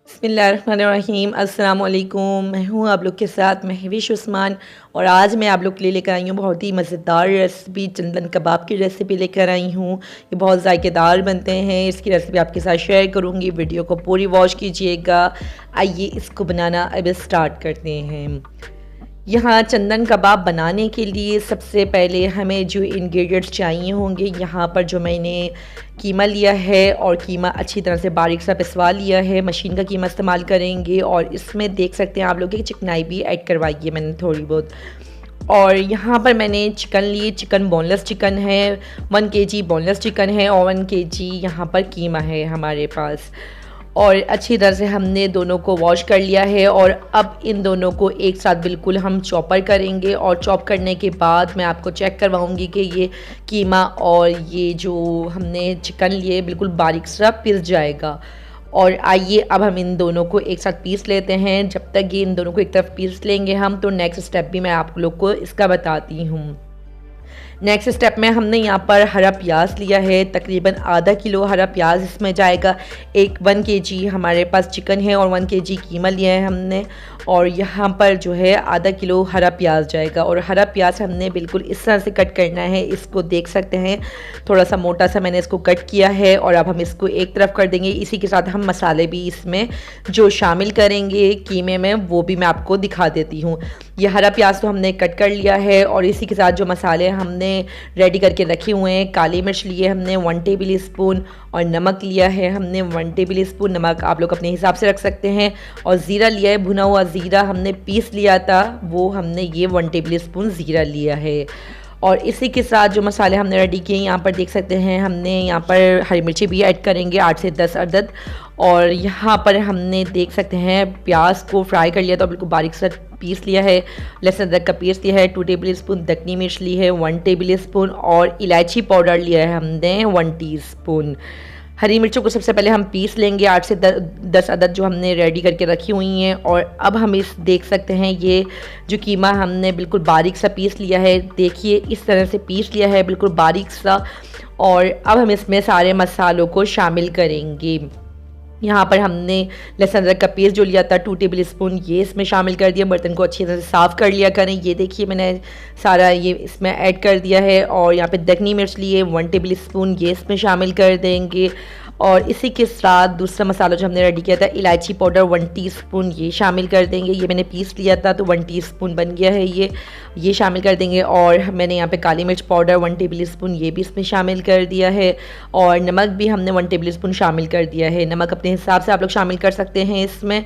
बिस्मिल्लाहिर्रहमानिर्रहीम अस्सलाम वालेकुम। मैं हूँ आप लोग के साथ महविश उस्मान और आज मैं आप लोग के लिए लेकर आई हूँ बहुत ही मज़ेदार रेसिपी। चंदन कबाब की रेसिपी लेकर आई हूँ। ये बहुत ज़ायकेदार बनते हैं। इसकी रेसिपी आपके साथ शेयर करूँगी। वीडियो को पूरी वॉच कीजिएगा। आइए इसको बनाना अब स्टार्ट करते हैं। यहाँ चंदन कबाब बनाने के लिए सबसे पहले हमें जो इंग्रेडिएंट्स चाहिए होंगे, यहाँ पर जो मैंने कीमा लिया है और कीमा अच्छी तरह से बारीक सा पिसवा लिया है। मशीन का कीमा इस्तेमाल करेंगे और इसमें देख सकते हैं आप लोग कि चिकनाई भी ऐड करवाई है मैंने थोड़ी बहुत। और यहाँ पर मैंने चिकन लिए, चिकन बोनलेस चिकन है, 1 kg बोनलेस चिकन है और 1 kg यहाँ पर कीमा है हमारे पास। और अच्छी तरह से हमने दोनों को वॉश कर लिया है और अब इन दोनों को एक साथ बिल्कुल हम चॉपर करेंगे। और चॉप करने के बाद मैं आपको चेक करवाऊंगी कि ये कीमा और ये जो हमने चिकन लिए बिल्कुल बारीक सा पिस जाएगा। और आइए अब हम इन दोनों को एक साथ पीस लेते हैं। जब तक ये इन दोनों को एक तरफ पीस लेंगे हम, तो नेक्स्ट स्टेप भी मैं आप लोग को इसका बताती हूँ। नेक्स्ट स्टेप में हमने यहाँ पर हरा प्याज लिया है, तकरीबन आधा किलो हरा प्याज इसमें जाएगा। 1 kg हमारे पास चिकन है और 1 kg कीमा लिया है हमने। और यहाँ पर जो है आधा किलो हरा प्याज जाएगा और हरा प्याज हमने बिल्कुल इस तरह से कट करना है। इसको देख सकते हैं थोड़ा सा मोटा सा मैंने इसको कट किया है। और अब हम इसको एक तरफ कर देंगे। इसी के साथ हम मसाले भी इसमें जो शामिल करेंगे कीमे में वो भी मैं आपको दिखा देती हूँ। ये हरा प्याज तो हमने कट कर लिया है और इसी के साथ जो मसाले हमने रेडी करके रखे हुए हैं, काली मिर्च लिए हमने 1 टेबल स्पून और नमक लिया है हमने 1 टेबल स्पून। नमक आप लोग अपने हिसाब से रख सकते हैं। और ज़ीरा लिया है, भुना हुआ ज़ीरा हमने पीस लिया था, वो हमने ये 1 टेबल स्पून ज़ीरा लिया है। और इसी के साथ जो मसाले हमने रेडी किए यहाँ पर देख सकते हैं, हमने यहाँ पर हरी मिर्ची भी ऐड करेंगे 8 से 10 अदद। और यहाँ पर हमने देख सकते हैं प्याज को फ्राई कर लिया तो बिल्कुल बारीक सा पीस लिया है। लहसुन अदरक का पेस्ट लिया है 2 टेबल स्पून, दखनी मिर्च ली है 1 टेबल स्पून और इलायची पाउडर लिया है हमने 1 टीस्पून। हरी मिर्चों को सबसे पहले हम पीस लेंगे 8 से 10 अदद जो हमने रेडी करके रखी हुई हैं। और अब हम इस देख सकते हैं ये जो कीमा हमने बिल्कुल बारीक सा पीस लिया है, देखिए इस तरह से पीस लिया है बिल्कुल बारीक सा। और अब हम इसमें सारे मसालों को शामिल करेंगे। यहाँ पर हमने लहसुन अदरक का पेस्ट जो लिया था 2 टेबल स्पून ये इसमें शामिल कर दिया। बर्तन को अच्छी तरह से साफ़ कर लिया करें। ये देखिए मैंने सारा ये इसमें ऐड कर दिया है। और यहाँ पे दखनी मिर्च लिए 1 टेबल स्पून ये इसमें शामिल कर देंगे। और इसी के साथ दूसरा मसाला जो हमने रेडी किया था, इलायची पाउडर 1 टीस्पून ये शामिल कर देंगे। ये मैंने पीस लिया था तो 1 टीस्पून बन गया है ये शामिल कर देंगे। और मैंने यहाँ पे काली मिर्च पाउडर 1 टेबल स्पून ये भी इसमें शामिल कर दिया है। और नमक भी हमने 1 टेबल स्पून शामिल कर दिया है। नमक अपने हिसाब से आप लोग शामिल कर सकते हैं इसमें।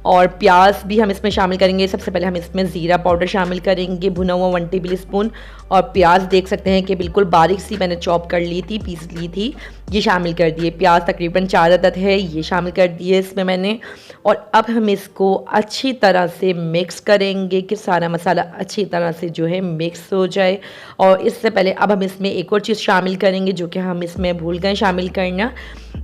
और प्याज भी हम इसमें शामिल करेंगे। सबसे पहले हम इसमें ज़ीरा पाउडर शामिल करेंगे भुना हुआ 1 टेबल स्पून। और प्याज देख सकते हैं कि बिल्कुल बारीक सी मैंने चॉप कर ली थी, पीस ली थी, ये शामिल कर दिए। प्याज तकरीबन 4 अदद है, ये शामिल कर दिए इसमें मैंने। और अब हम इसको अच्छी तरह से मिक्स करेंगे कि सारा मसाला अच्छी तरह से जो है मिक्स हो जाए। और इससे पहले अब हम इसमें एक और चीज़ शामिल करेंगे जो कि हम इसमें भूल गए शामिल करना।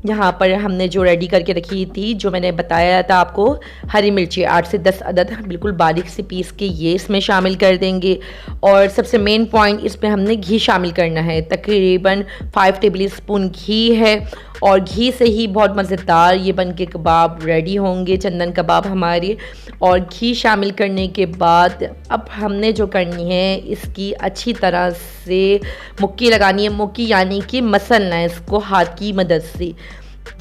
यहाँ पर हमने जो रेडी करके रखी थी, जो मैंने बताया था आपको, हरी मिर्ची 8 से 10 अदद बिल्कुल बारीक से पीस के ये इसमें शामिल कर देंगे। और सबसे मेन पॉइंट, इसमें हमने घी शामिल करना है। तकरीबन 5 टेबल स्पून घी है और घी से ही बहुत मज़ेदार ये बन के कबाब रेडी होंगे, चंदन कबाब हमारे। और घी शामिल करने के बाद अब हमने जो करनी है, इसकी अच्छी तरह से मुक्की लगानी है। मुक्की यानी कि मसलना है इसको हाथ की मदद से।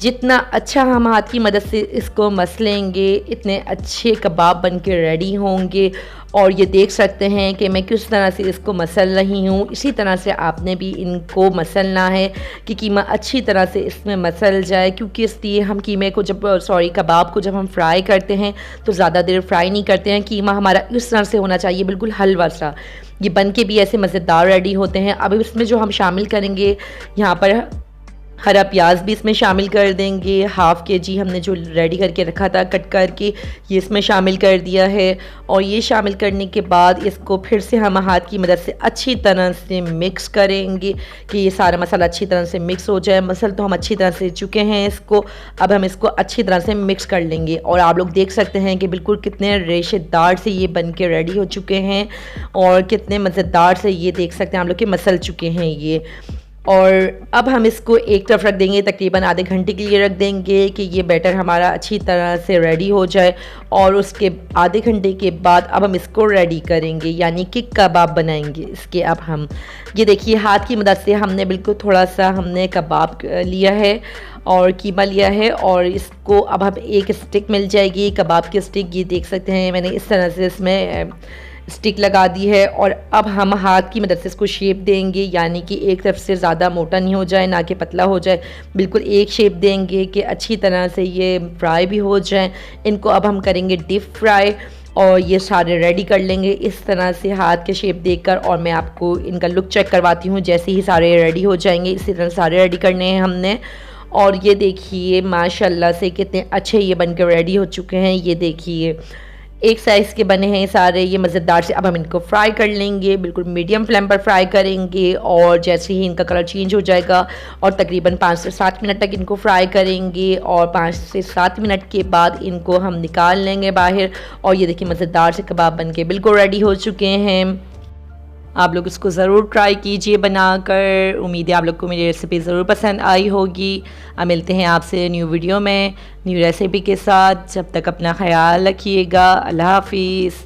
जितना अच्छा हम हाथ की मदद से इसको मसलेंगे इतने अच्छे कबाब बन के रेडी होंगे। और ये देख सकते हैं कि मैं किस तरह से इसको मसल रही हूँ। इसी तरह से आपने भी इनको मसलना है कि कीमा अच्छी तरह से इसमें मसल जाए। क्योंकि इसलिए हम कीमे को कबाब को जब हम फ्राई करते हैं तो ज़्यादा देर फ्राई नहीं करते हैं। कीमा हमारा इस तरह से होना चाहिए बिल्कुल हलवा सा। ये बन के भी ऐसे मज़ेदार रेडी होते हैं। अब इसमें जो हम शामिल करेंगे, यहाँ पर हरा प्याज भी इसमें शामिल कर देंगे। 1/2 kg हमने जो रेडी करके रखा था कट करके ये इसमें शामिल कर दिया है। और ये शामिल करने के बाद इसको फिर से हम हाथ की मदद से अच्छी तरह से मिक्स करेंगे कि ये सारा मसाला अच्छी तरह से मिक्स हो जाए। मसल तो हम अच्छी तरह से चुके हैं इसको, अब हम इसको अच्छी तरह से मिक्स कर लेंगे। और आप लोग देख सकते हैं कि बिल्कुल कितने रेशेदार से ये बन के रेडी हो चुके हैं और कितने मज़ेदार से ये देख सकते हैं आप लोग कि मसल चुके हैं ये। और अब हम इसको एक तरफ रख देंगे, तकरीबन आधे घंटे के लिए रख देंगे कि ये बैटर हमारा अच्छी तरह से रेडी हो जाए। और उसके आधे घंटे के बाद अब हम इसको रेडी करेंगे, यानी कि कबाब बनाएंगे इसके। अब हम ये देखिए हाथ की मदद से हमने बिल्कुल थोड़ा सा हमने कबाब लिया है और कीमा लिया है, और इसको अब हम एक स्टिक मिल जाएगी कबाब की स्टिक, ये देख सकते हैं मैंने इस तरह से इसमें स्टिक लगा दी है। और अब हम हाथ की मदद से इसको शेप देंगे, यानी कि एक तरफ से ज़्यादा मोटा नहीं हो जाए ना कि पतला हो जाए, बिल्कुल एक शेप देंगे कि अच्छी तरह से ये फ्राई भी हो जाए। इनको अब हम करेंगे डीप फ्राई और ये सारे रेडी कर लेंगे इस तरह से हाथ के शेप देकर। और मैं आपको इनका लुक चेक करवाती हूँ। जैसे ही सारे रेडी हो जाएंगे इसी तरह सारे रेडी करने हैं हमने। और ये देखिए माशाल्लाह से कितने अच्छे ये बनकर रेडी हो चुके हैं। ये देखिए एक साइज़ के बने हैं सारे ये मज़ेदार से। अब हम इनको फ्राई कर लेंगे, बिल्कुल मीडियम फ्लेम पर फ्राई करेंगे। और जैसे ही इनका कलर चेंज हो जाएगा और तकरीबन 5 से 7 मिनट तक इनको फ्राई करेंगे, और 5 से 7 मिनट के बाद इनको हम निकाल लेंगे बाहर। और ये देखिए मज़ेदार से कबाब बन के बिल्कुल रेडी हो चुके हैं। आप लोग इसको ज़रूर ट्राई कीजिए बनाकर। उम्मीद है आप लोग को मेरी रेसिपी ज़रूर पसंद आई होगी। अब मिलते हैं आपसे न्यू वीडियो में न्यू रेसिपी के साथ। जब तक अपना ख्याल रखिएगा। अल्लाह हाफिज़।